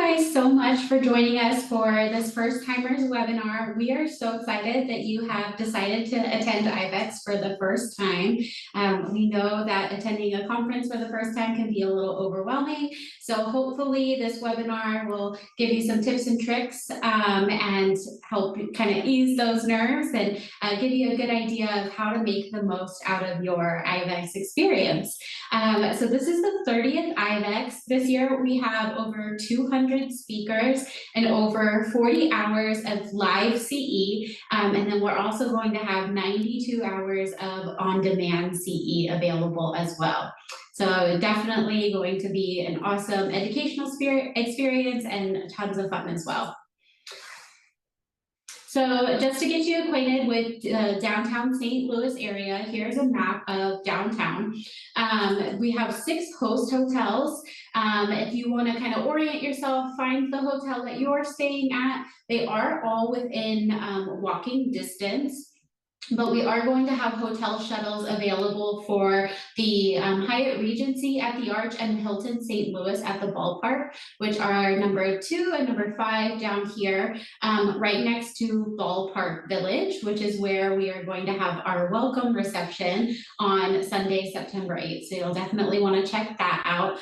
guys so much for joining us for this First Timers webinar. We are so excited that you have decided to attend IBEX for the first time. We know that attending a conference for the first time can be a little overwhelming. So hopefully this webinar will give you some tips and tricks and help kind of ease those nerves and give you a good idea of how to make the most out of your IBEX experience. So this is the 30th IBEX. This year we have over 200 speakers and over 40 hours of live CE. And then we're also going to have 92 hours of on-demand CE available as well. So definitely going to be an awesome educational experience and tons of fun as well. So just to get you acquainted with downtown St. Louis area, here's a map of downtown. We have 6 host hotels. If you want to kind of orient yourself, find the hotel that you're staying at. They are all within walking distance. But we are going to have hotel shuttles available for the Hyatt Regency at the Arch and Hilton St. Louis at the Ballpark, which are number 2 and number 5 down here, right next to Ballpark Village, which is where we are going to have our welcome reception on Sunday, September 8th. So you'll definitely want to check that out.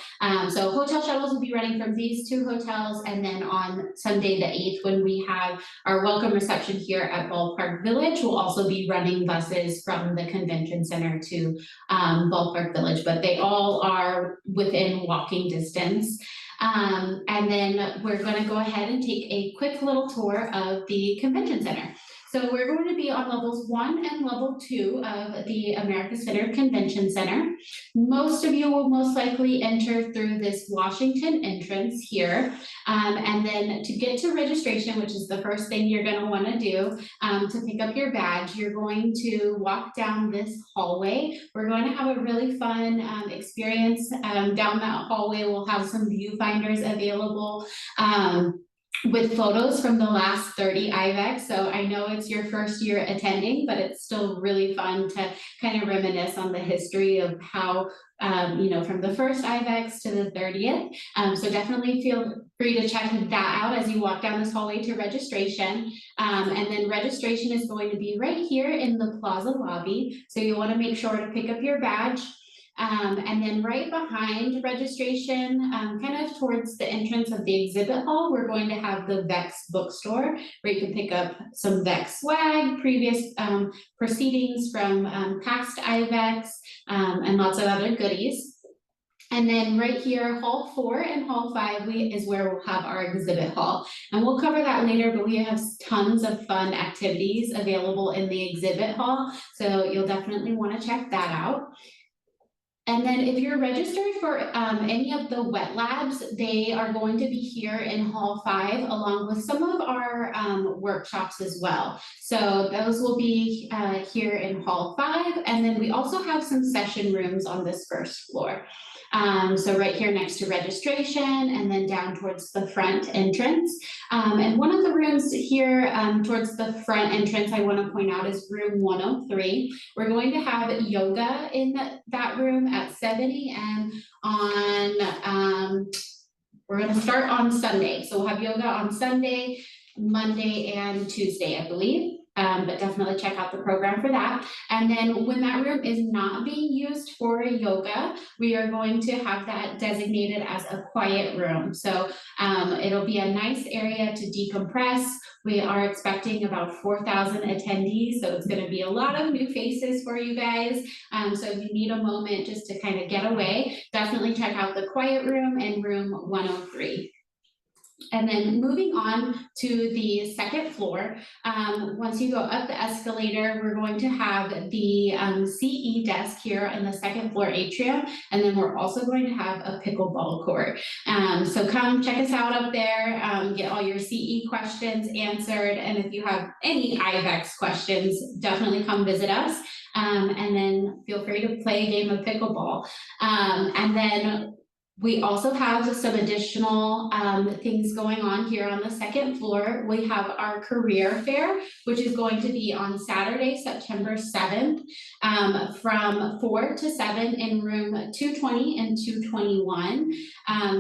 So hotel shuttles will be running from these 2 hotels, and then on Sunday the 8th, when we have our welcome reception here at Ballpark Village, we'll also be running buses from the convention center to Ballpark Village, but they all are within walking distance. And then we're going to go ahead and take a quick little tour of the convention center. So we're going to be on levels 1 and level 2 of the America Center Convention Center. Most of you will most likely enter through this Washington entrance here. And then to get to registration, which is the first thing you're going to want to do to pick up your badge, you're going to walk down this hallway. We're going to have a really fun experience down that hallway. We'll have some viewfinders available. With photos from the last 30 IBEX. So I know it's your first year attending, but it's still really fun to kind of reminisce on the history of how, from the first IBEX to the 30th. So definitely feel free to check that out as you walk down this hallway to registration. And then registration is going to be right here in the plaza lobby. So you want to make sure to pick up your badge. And then right behind registration, kind of towards the entrance of the exhibit hall, we're going to have the VEX bookstore where you can pick up some VEX swag, previous proceedings from past IBEX, and lots of other goodies. And then right here, Hall 4 and Hall 5 is where we'll have our exhibit hall. And we'll cover that later, but we have tons of fun activities available in the exhibit hall. So you'll definitely want to check that out. And then if you're registered for any of the wet labs, they are going to be here in Hall 5, along with some of our workshops as well. So those will be here in Hall 5. And then we also have some session rooms on this first floor. So right here next to registration and then down towards the front entrance. And one of the rooms here towards the front entrance I want to point out is room 103. We're going to have yoga in that room at 7 a.m. on, we're going to start on Sunday. So we'll have yoga on Sunday, Monday, and Tuesday, I believe. But definitely check out the program for that. And then when that room is not being used for yoga, we are going to have that designated as a quiet room. So it'll be a nice area to decompress. We are expecting about 4,000 attendees, so it's going to be a lot of new faces for you guys. So if you need a moment just to kind of get away, definitely check out the quiet room and room 103. And then moving on to the second floor, once you go up the escalator, we're going to have the CE desk here in the second floor atrium, and then we're also going to have a pickleball court. So come check us out up there, get all your CE questions answered, and if you have any IBEX questions, definitely come visit us, and then feel free to play a game of pickleball. And then We also have some additional things going on here on the second floor. We have our career fair, which is going to be on Saturday, September 7th, from 4 to 7 in room 220 and 221.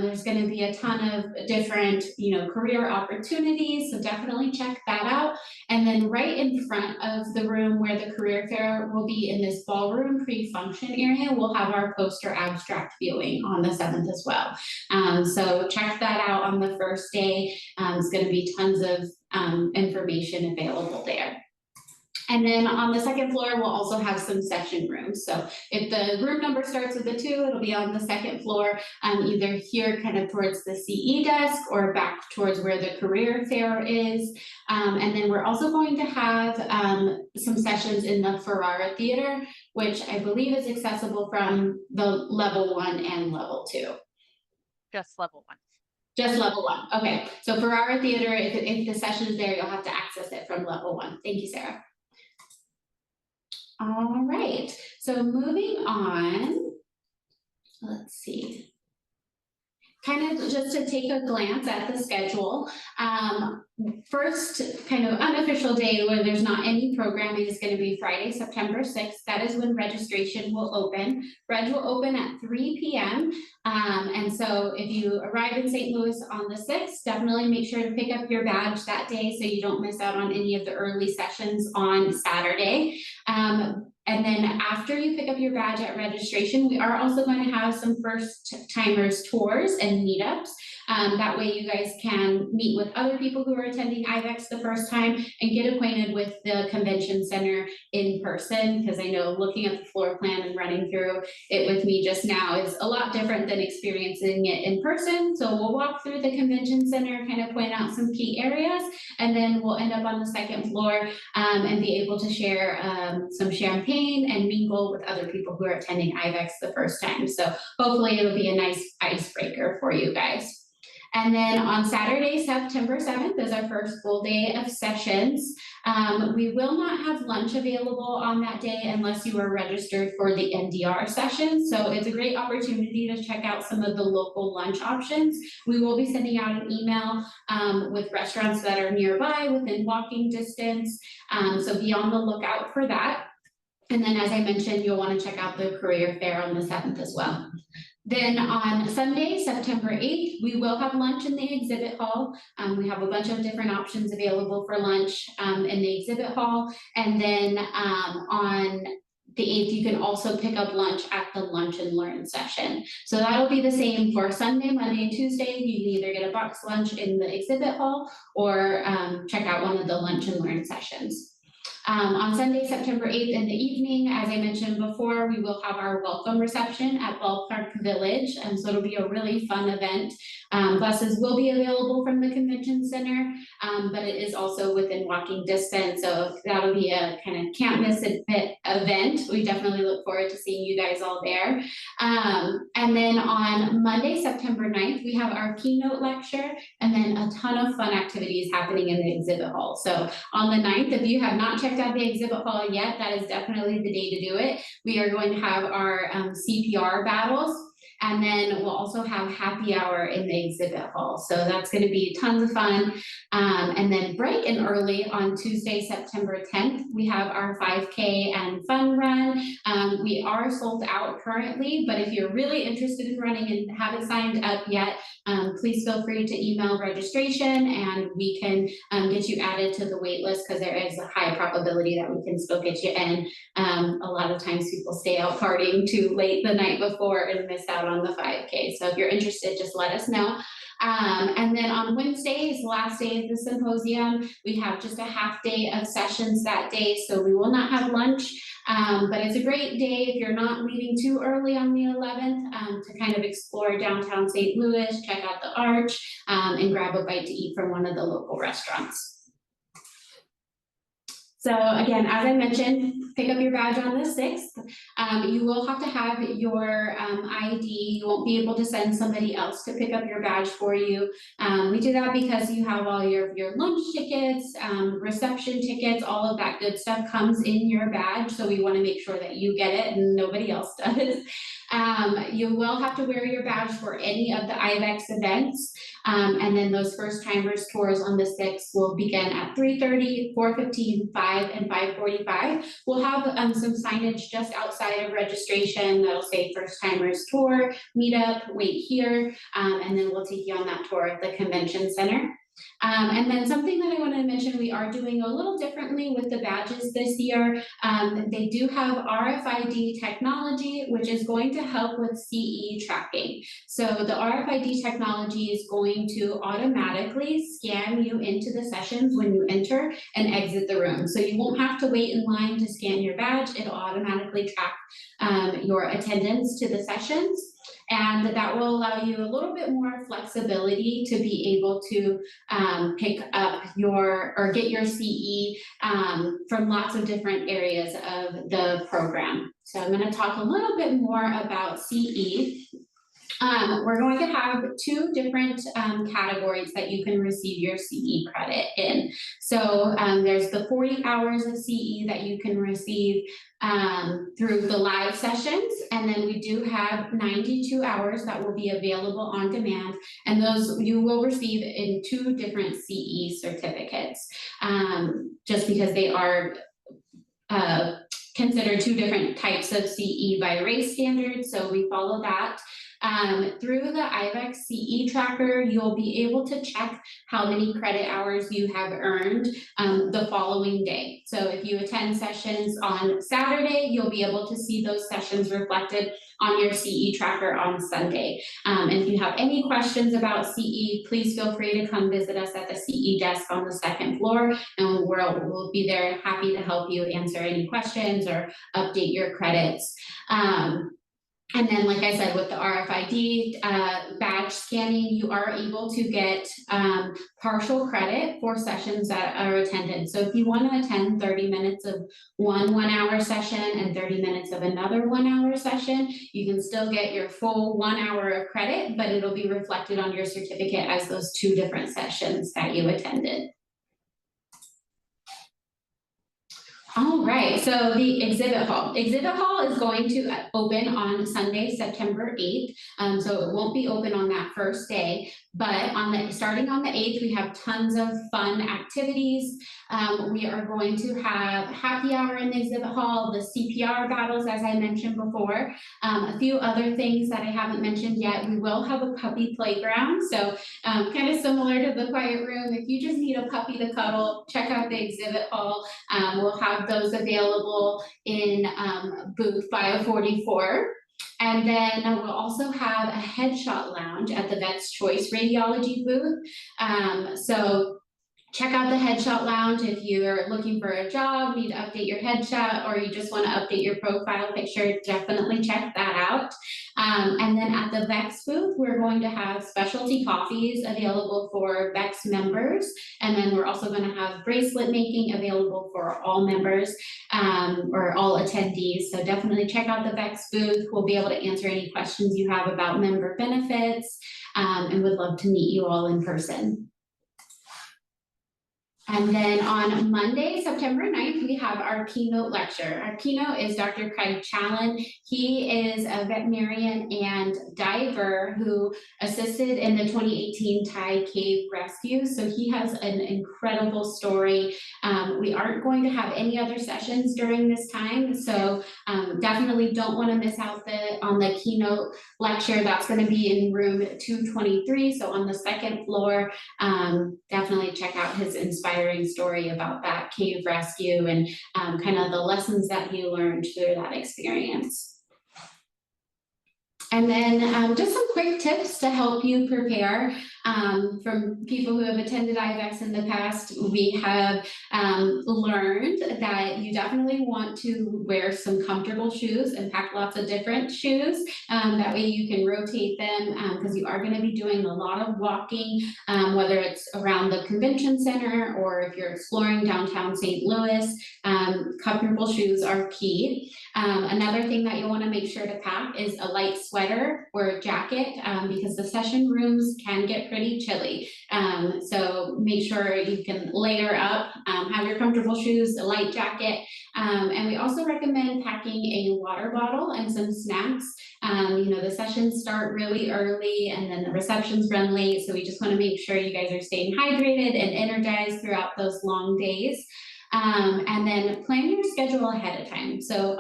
There's going to be a ton of different, career opportunities, so definitely check that out. And then right in front of the room where the career fair will be, in this ballroom pre-function area, we'll have our poster abstract viewing on the 7th as well. So check that out on the first day. It's going to be tons of information available there. And then on the second floor, we'll also have some session rooms. So if the room number starts with a 2, it'll be on the second floor, either here kind of towards the CE desk or back towards where the career fair is. And then we're also going to have some sessions in the Ferrara Theater, which I believe is accessible from the level 1 and level 2. Just level 1. Just level 1. Okay. So Ferrara Theater, if the session is there, you'll have to access it from level 1. Thank you, Sarah. All right, so moving on, let's see. Kind of just to take a glance at the schedule, first kind of unofficial day where there's not any programming is going to be Friday, September 6th. That is when registration will open. Reg will open at 3 p.m. And so if you arrive in St. Louis on the 6th, definitely make sure to pick up your badge that day so you don't miss out on any of the early sessions on Saturday. And then after you pick up your badge at registration, we are also going to have some first timers tours and meetups. That way you guys can meet with other people who are attending IBEX the first time and get acquainted with the convention center in person, because I know looking at the floor plan and running through it with me just now is a lot different than experiencing it in person. So we'll walk through the convention center, kind of point out some key areas, and then we'll end up on the second floor and be able to share some champagne and mingle with other people who are attending IBEX the first time. So hopefully it'll be a nice icebreaker for you guys. And then on Saturday, September 7th is our first full day of sessions. We will not have lunch available on that day unless you are registered for the NDR session. So it's a great opportunity to check out some of the local lunch options. We will be sending out an email with restaurants that are nearby within walking distance. So be on the lookout for that. And then, as I mentioned, you'll want to check out the career fair on the 7th as well. Then on Sunday, September 8th, we will have lunch in the exhibit hall. We have a bunch of different options available for lunch in the exhibit hall. And then on the 8th, you can also pick up lunch at the Lunch and Learn session. So that'll be the same for Sunday, Monday, and Tuesday. You can either get a box lunch in the exhibit hall or check out one of the Lunch and Learn sessions. On Sunday, September 8th in the evening, as I mentioned before, we will have our welcome reception at Ballpark Village. So it'll be a really fun event. Buses will be available from the convention center, but it is also within walking distance. So that'll be a kind of can't miss it event. We definitely look forward to seeing you guys all there. And then on Monday, September 9th, we have our keynote lecture and then a ton of fun activities happening in the exhibit hall. So on the 9th, if you have not checked out the exhibit hall yet, that is definitely the day to do it. We are going to have our CPR battles, and then we'll also have happy hour in the exhibit hall. So that's going to be tons of fun. And then bright and early on Tuesday, September 10th, we have our 5K and fun run. We are sold out currently, but if you're really interested in running and haven't signed up yet, please feel free to email registration and we can get you added to the wait list, because there is a high probability that we can still get you in. A lot of times people stay out partying too late the night before and miss out on the 5K. So if you're interested, just let us know. And then on Wednesday is the last day of the symposium. We have just a half day of sessions that day, so we will not have lunch. But it's a great day if you're not leaving too early on the 11th to kind of explore downtown St. Louis, check out the Arch, and grab a bite to eat from one of the local restaurants. So again, as I mentioned, pick up your badge on the 6th. You will have to have your ID. You won't be able to send somebody else to pick up your badge for you. We do that because you have all your lunch tickets, reception tickets, all of that good stuff comes in your badge. So we want to make sure that you get it and nobody else does. You will have to wear your badge for any of the IVEX events. And then those first timers tours on the 6th will begin at 3:30, 4:15, 5, and 5:45. We'll have some signage just outside of registration that'll say first timers tour, meetup, wait here, and then we'll take you on that tour at the convention center. And then something that I wanted to mention, we are doing a little differently with the badges this year. They do have RFID technology, which is going to help with CE tracking. So the RFID technology is going to automatically scan you into the sessions when you enter and exit the room. So you won't have to wait in line to scan your badge. It'll automatically track your attendance to the sessions. And that will allow you a little bit more flexibility to be able to pick up or get your CE from lots of different areas of the program. So I'm going to talk a little bit more about CE. We're going to have 2 different categories that you can receive your CE credit in. So there's the 40 hours of CE that you can receive through the live sessions, and then we do have 92 hours that will be available on demand, and those you will receive in 2 different CE certificates, just because they are considered 2 different types of CE by race standards, so we follow that. Through the IVEX CE tracker, you'll be able to check how many credit hours you have earned the following day. So if you attend sessions on Saturday, you'll be able to see those sessions reflected on your CE tracker on Sunday. And if you have any questions about CE, please feel free to come visit us at the CE desk on the 2nd floor, and we'll be there happy to help you answer any questions or update your credits. And then, like I said, with the RFID badge scanning, you are able to get partial credit for sessions that are attended. So if you want to attend 30 minutes of one 1-hour session and 30 minutes of another 1-hour session, you can still get your full 1 hour of credit, but it'll be reflected on your certificate as those 2 different sessions that you attended. All right, so the exhibit hall. Exhibit hall is going to open on Sunday, September 8th. So it won't be open on that first day, but starting on the 8th, we have tons of fun activities. We are going to have happy hour in the exhibit hall, the CPR battles, as I mentioned before. A few other things that I haven't mentioned yet. We will have a puppy playground. So kind of similar to the quiet room. If you just need a puppy to cuddle, check out the exhibit hall. We'll have those available in booth 544. And then we'll also have a headshot lounge at the Vet's Choice Radiology booth. So check out the headshot lounge if you're looking for a job, need to update your headshot, or you just want to update your profile picture, definitely check that out. And then at the VEX booth, we're going to have specialty coffees available for VEX members. And then we're also going to have bracelet making available for all members or all attendees. So definitely check out the VEX booth. We'll be able to answer any questions you have about member benefits and would love to meet you all in person. And then on Monday, September 9th, we have our keynote lecture. Our keynote is Dr. Craig Challen. He is a veterinarian and diver who assisted in the 2018 Thai cave rescue. So he has an incredible story. We aren't going to have any other sessions during this time. So definitely don't want to miss out on the keynote lecture. That's going to be in room 223. So on the 2nd floor, definitely check out his inspiring story about that cave rescue and kind of the lessons that he learned through that experience. And then just some quick tips to help you prepare. From people who have attended IVEX in the past, we have learned that you definitely want to wear some comfortable shoes and pack lots of different shoes. That way you can rotate them because you are going to be doing a lot of walking, whether it's around the convention center or if you're exploring downtown St. Louis. Comfortable shoes are key. Another thing that you'll want to make sure to pack is a light sweater or a jacket because the session rooms can get pretty chilly. So make sure you can layer up, have your comfortable shoes, a light jacket. And we also recommend packing a water bottle and some snacks. The sessions start really early and then the receptions run late. So we just want to make sure you guys are staying hydrated and energized throughout those long days. And then plan your schedule ahead of time. So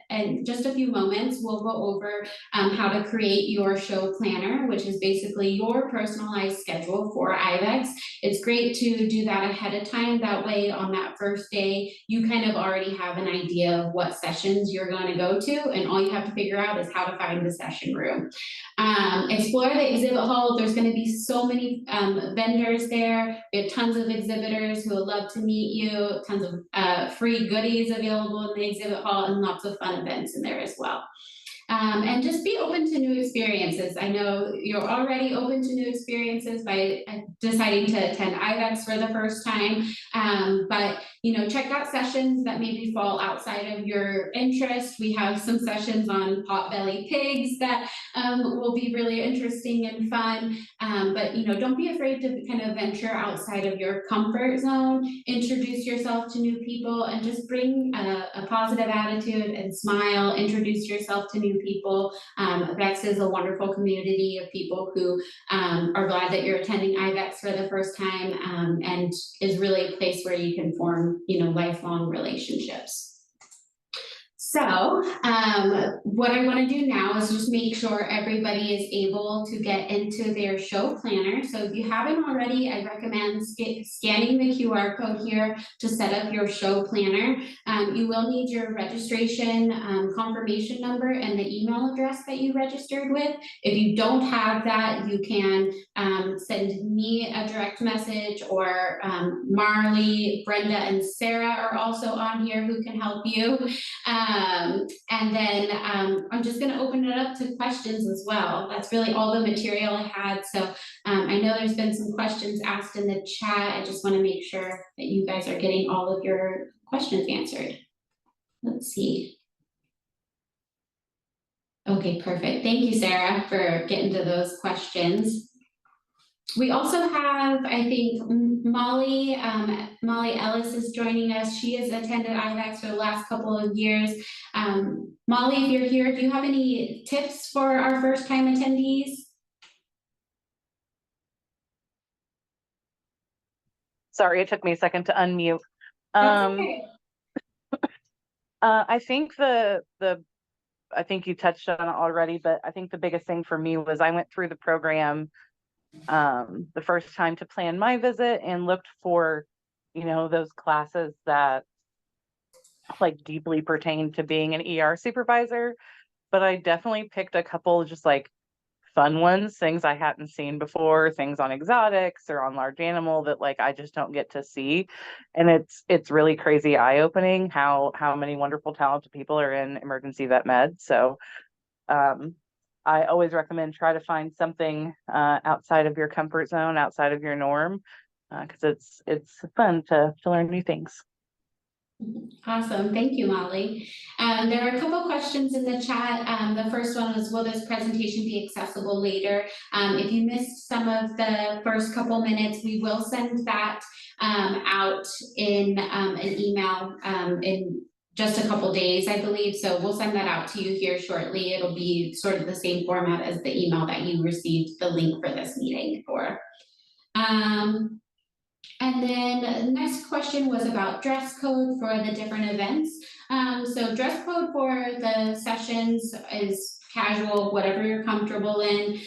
in just a few moments, we'll go over how to create your show planner, which is basically your personalized schedule for IVEX. It's great to do that ahead of time. That way on that first day, you kind of already have an idea of what sessions you're going to go to, and all you have to figure out is how to find the session room. Explore the exhibit hall. There's going to be so many vendors there. We have tons of exhibitors who would love to meet you, tons of free goodies available in the exhibit hall, and lots of fun events in there as well. And just be open to new experiences. I know you're already open to new experiences by deciding to attend IVEX for the first time, but check out sessions that maybe fall outside of your interest. We have some sessions on potbelly pigs that will be really interesting and fun, but don't be afraid to kind of venture outside of your comfort zone, introduce yourself to new people, and just bring a positive attitude and smile, introduce yourself to new people. VEX is a wonderful community of people who are glad that you're attending IVEX for the first time, and is really a place where you can form lifelong relationships. So what I want to do now is just make sure everybody is able to get into their show planner. So if you haven't already, I recommend scanning the QR code here to set up your show planner. You will need your registration confirmation number and the email address that you registered with. If you don't have that, you can send me a direct message, or Marley, Brenda, and Sarah are also on here who can help you. And then I'm just going to open it up to questions as well. That's really all the material I had. So I know there's been some questions asked in the chat. I just want to make sure that you guys are getting all of your questions answered. Let's see. Okay, perfect. Thank you, Sarah, for getting to those questions. We also have, I think, Molly Ellis is joining us. She has attended IVEX for the last couple of years. Molly, if you're here, do you have any tips for our first time attendees? Sorry, it took me a second to unmute. That's okay. I think I think you touched on it already, but I think the biggest thing for me was I went through the program the first time to plan my visit and looked for, those classes that like deeply pertain to being an ER supervisor. But I definitely picked a couple just like fun ones, things I hadn't seen before, things on exotics or on large animal that like I just don't get to see. And it's really crazy eye-opening how many wonderful talented people are in emergency vet med. So I always recommend try to find something outside of your comfort zone, outside of your norm, because it's fun to learn new things. Awesome. Thank you, Molly. There are a couple questions in the chat. The first one was, will this presentation be accessible later? If you missed some of the first couple minutes, we will send that out in an email in just a couple days, I believe. So we'll send that out to you here shortly. It'll be sort of the same format as the email that you received the link for this meeting for. And then the next question was about dress code for the different events. So dress code for the sessions is casual, whatever you're comfortable in.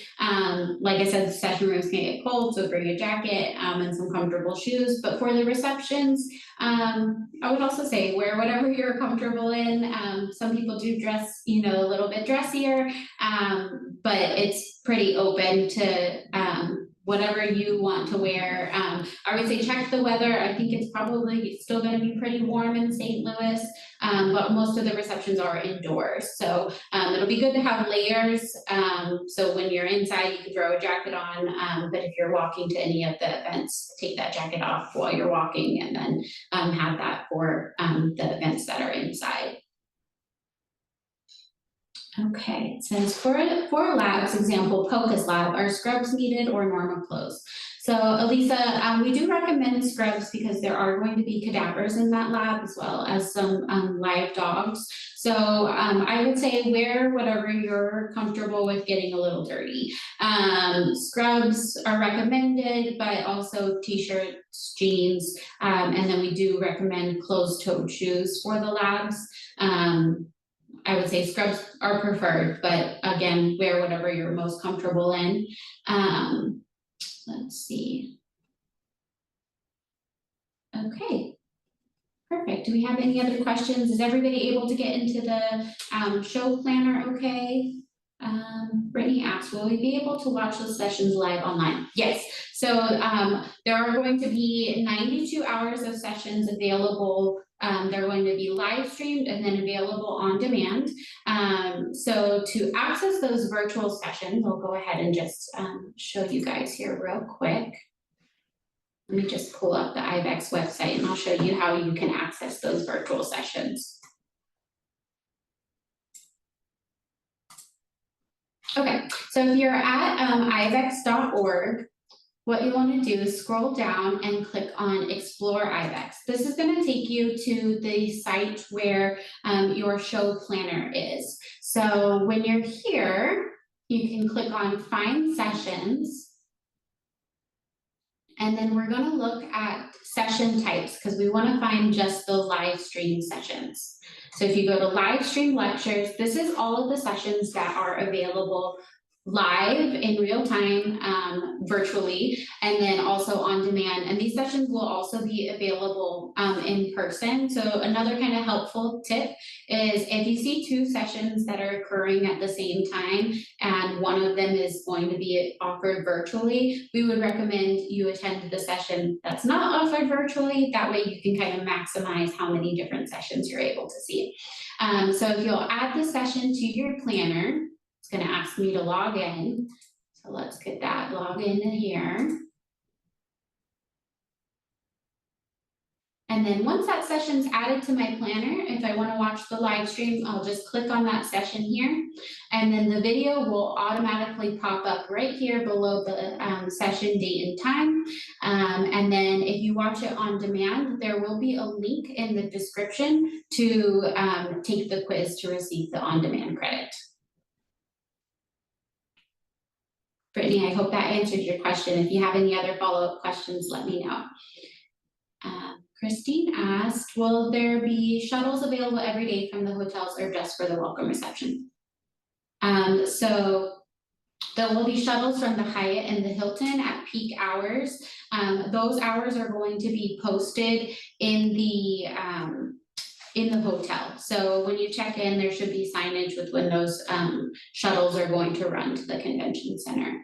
Like I said, the session rooms can get cold, so bring a jacket and some comfortable shoes. But for the receptions, I would also say wear whatever you're comfortable in. Some people do dress, a little bit dressier, but it's pretty open to whatever you want to wear. I would say check the weather. I think it's probably still going to be pretty warm in St. Louis, but most of the receptions are indoors. So it'll be good to have layers. So when you're inside, you can throw a jacket on, but if you're walking to any of the events, take that jacket off while you're walking, and then have that for the events that are inside. Okay, it says for labs, example, POCUS lab, are scrubs needed or normal clothes? So Elisa, we do recommend scrubs because there are going to be cadavers in that lab as well as some live dogs. So I would say wear whatever you're comfortable with getting a little dirty. Scrubs are recommended, but also t-shirts, jeans, and then we do recommend closed-toed shoes for the labs. I would say scrubs are preferred, but again, wear whatever you're most comfortable in. Let's see. Okay, perfect. Do we have any other questions? Is everybody able to get into the show planner okay? Brittany asked, will we be able to watch the sessions live online? Yes, so there are going to be 92 hours of sessions available. They're going to be live streamed and then available on demand. So to access those virtual sessions, I'll go ahead and just show you guys here real quick. Let me just pull up the IBEX website and I'll show you how you can access those virtual sessions. Okay, so if you're at ibex.org, what you want to do is scroll down and click on Explore IBEX. This is going to take you to the site where your show planner is. So when you're here, you can click on Find Sessions. And then we're going to look at session types because we want to find just the live stream sessions. So if you go to live stream lectures, this is all of the sessions that are available live in real time, virtually, and then also on demand. And these sessions will also be available in person. So another kind of helpful tip is if you see two sessions that are occurring at the same time and one of them is going to be offered virtually, we would recommend you attend the session that's not offered virtually. That way you can kind of maximize how many different sessions you're able to see. So if you'll add the session to your planner, it's going to ask me to log in. So let's get that log in here. And then once that session's added to my planner, if I want to watch the live stream, I'll just click on that session here. And then the video will automatically pop up right here below the session date and time. And then if you watch it on demand, there will be a link in the description to take the quiz to receive the on-demand credit. Brittany, I hope that answered your question. If you have any other follow-up questions, let me know. Christine asked, will there be shuttles available every day from the hotels or just for the welcome reception? So there will be shuttles from the Hyatt and the Hilton at peak hours. Those hours are going to be posted in the hotel. So when you check in, there should be signage with when those shuttles are going to run to the convention center.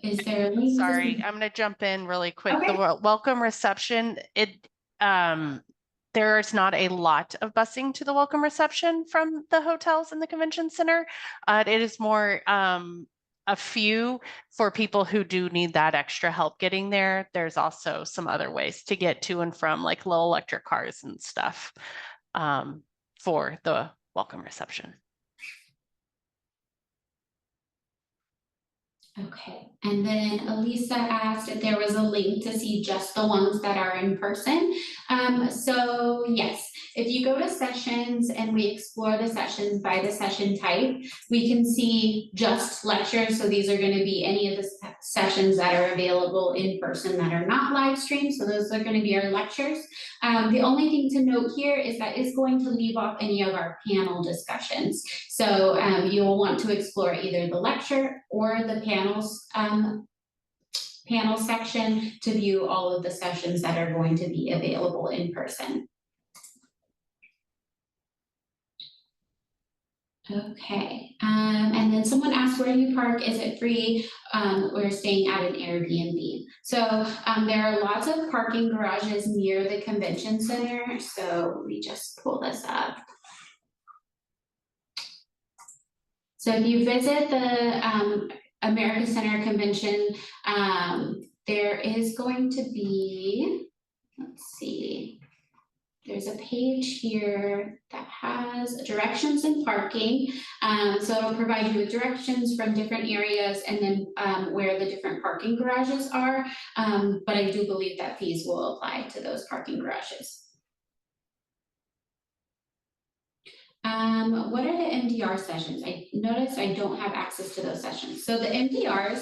Is there a link? Sorry, I'm going to jump in really quick. Okay. The welcome reception, there's not a lot of busing to the welcome reception from the hotels in the convention center. It is more a few for people who do need that extra help getting there. There's also some other ways to get to and from, like little electric cars and stuff for the welcome reception. Okay, and then Elisa asked if there was a link to see just the ones that are in person. So yes, if you go to sessions and we explore the sessions by the session type, we can see just lectures. So these are going to be any of the sessions that are available in person that are not live streamed. So those are going to be our lectures. The only thing to note here is that it's going to leave off any of our panel discussions. So you'll want to explore either the lecture or the panel section to view all of the sessions that are going to be available in person. Okay, and then someone asked where you park, is it free? We're staying at an Airbnb. So there are lots of parking garages near the convention center. So let me just pull this up. So if you visit the America Center Convention, there is going to be, let's see, there's a page here that has directions and parking. So it'll provide you with directions from different areas and then where the different parking garages are. But I do believe that fees will apply to those parking garages. What are the MDR sessions? I noticed I don't have access to those sessions. So the MDR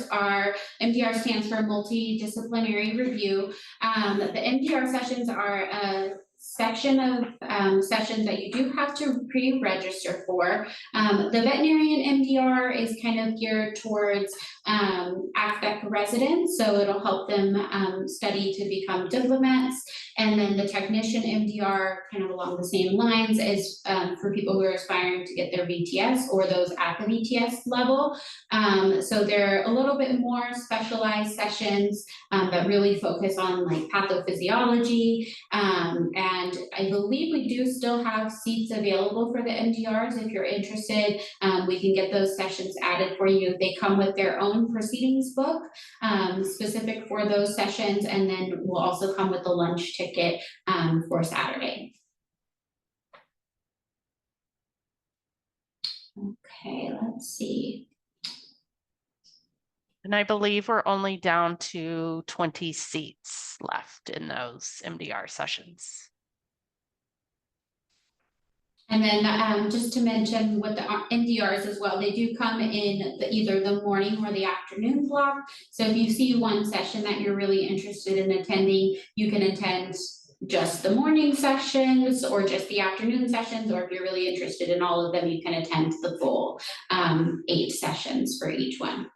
stands for multidisciplinary review. The MDR sessions are a section of sessions that you do have to pre-register for. The veterinarian MDR is kind of geared towards ACVEC residents, so it'll help them study to become diplomats. And then the technician MDR, kind of along the same lines, is for people who are aspiring to get their VTS or those at the VTS level. So they're a little bit more specialized sessions that really focus on like pathophysiology. And I believe we do still have seats available for the MDRs. If you're interested, we can get those sessions added for you. They come with their own proceedings book specific for those sessions, and then we'll also come with the lunch ticket for Saturday. Okay, let's see. And I believe we're only down to 20 seats left in those MDR sessions. And then just to mention with the MDRs as well, they do come in either the morning or the afternoon block. So if you see one session that you're really interested in attending, you can attend just the morning sessions or just the afternoon sessions, or if you're really interested in all of them, you can attend the full 8 sessions for each one.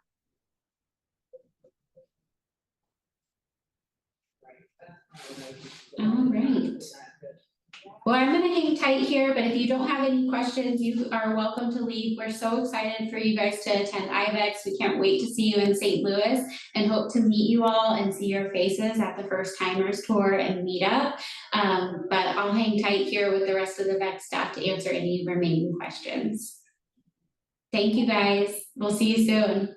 All right. Well, I'm gonna hang tight here, but if you don't have any questions, you are welcome to leave. We're so excited for you guys to attend IBEX. We can't wait to see you in St. Louis and hope to meet you all and see your faces at the First Timers Tour and meetup. But I'll hang tight here with the rest of the VEX staff to answer any remaining questions. Thank you guys. We'll see you soon.